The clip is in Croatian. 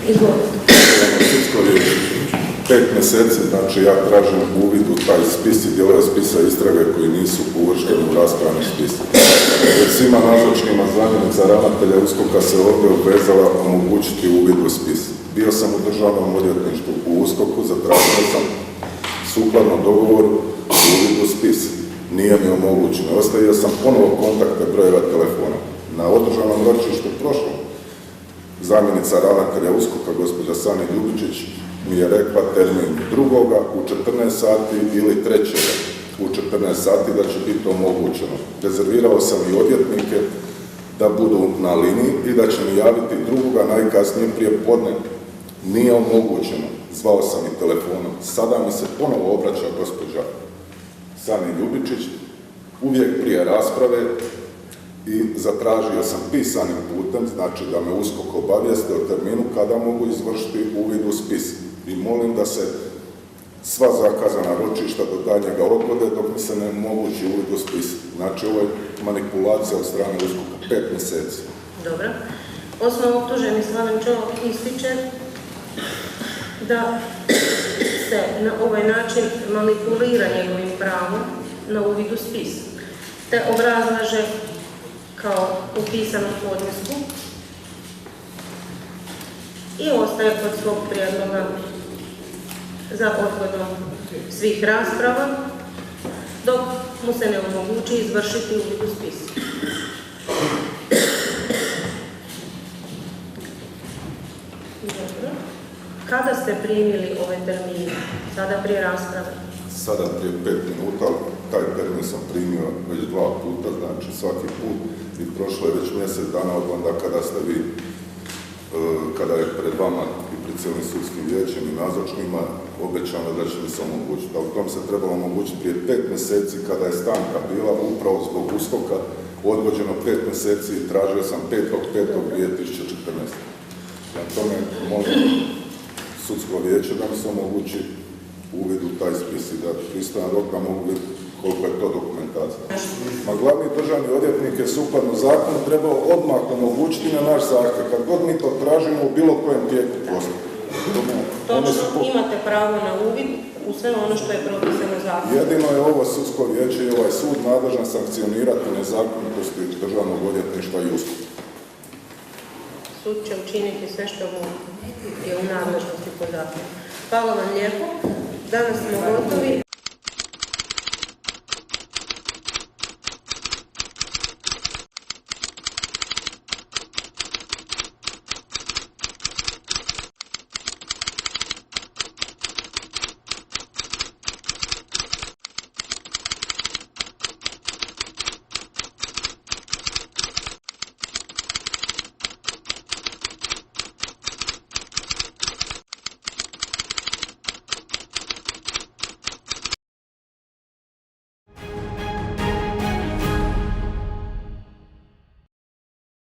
Izvolite. Sudsko vijeće. 5 mjeseci, znači ja tražim uvid u taj spis i dijelove spisa istrage koji nisu uvršteni u raspravni spis. Jer svima nazočnima zamjenica ravnatelja USKOK-a se ovdje obvezala omogućiti uvid u spis. Bio sam u državnom odvjetništvu u USKOK-u, zatražio sam sukladno dogovoru uvid u spis. Nije mi omogućeno. Ostavio sam ponovo kontakte brojeva telefona. Na održanom ročištu prošlom zamjenica ravnatelja USKOK-a, gospođa Sani Ljubičić, mi je rekla termin 2. u 14 sati ili 3. u 14 sati da će biti omogućeno. Rezervirao sam i odvjetnike da budu na liniji i da će mi javiti 2. najkasnije prije podne. Nije omogućeno. Zvao sam i telefonom. Sada mi se ponovo obraća gospođa Sani Ljubičić, uvijek prije rasprave, i zatražio sam pisanim putem, znači da me USKOK obavijeste o terminu kada mogu izvršiti uvid u spis. I molim da se sva zakazana ročišta do daljnjega odgode dok mi se ne omogući uvid u spis. Znači ovo je manipulacija od strane USKOK-a, 5 mjeseci. Dobro. Osnovno optuženi Slaven Čolak ističe da se na ovaj način manipulira njegovim pravom na uvid u spis, te obrazlaže kao u pisanom podnesku i ostaje kod svog prijedloga za odgodom svih rasprava dok mu se ne omogući izvršiti uvid u spis. Dobro. Kada ste primili ove termine? Sada prije rasprave? Sada prije 5 minuta, taj termin sam primio već 2 puta, znači svaki put, i prošlo je već mjesec dana od onda kada ste vi, kada je pred vama i pred cijelim sudskim vijećem i nazočnima obećano da će mi se omogućiti. A u tom se trebalo omogućiti prije 5 mjeseci kada je stanka bila upravo zbog USKOK-a, odgođeno 5 mjeseci i tražio sam 5.5.2014. Na tome molim sudsko vijeće da mi se omogući uvid u taj spis i da pristojan rok da mogu vidjeti koliko je to dokumentacija. Ma glavni državni odvjetnik je sukladno zakonu trebao odmah omogućiti na naš zahtjev, kad god mi to tražimo u bilo kojem tijeku postupka. Točno, imate pravo na uvid u sve ono što je propisano zakonom. Jedino je ovo sudsko vijeće i ovaj sud nadležan sankcionirati nezakonitosti državnog odvjetništva i USKOK. Sud će učiniti sve što mu je u nadležnosti po zakonu. Hvala vam lijepo. Danas smo gotovi.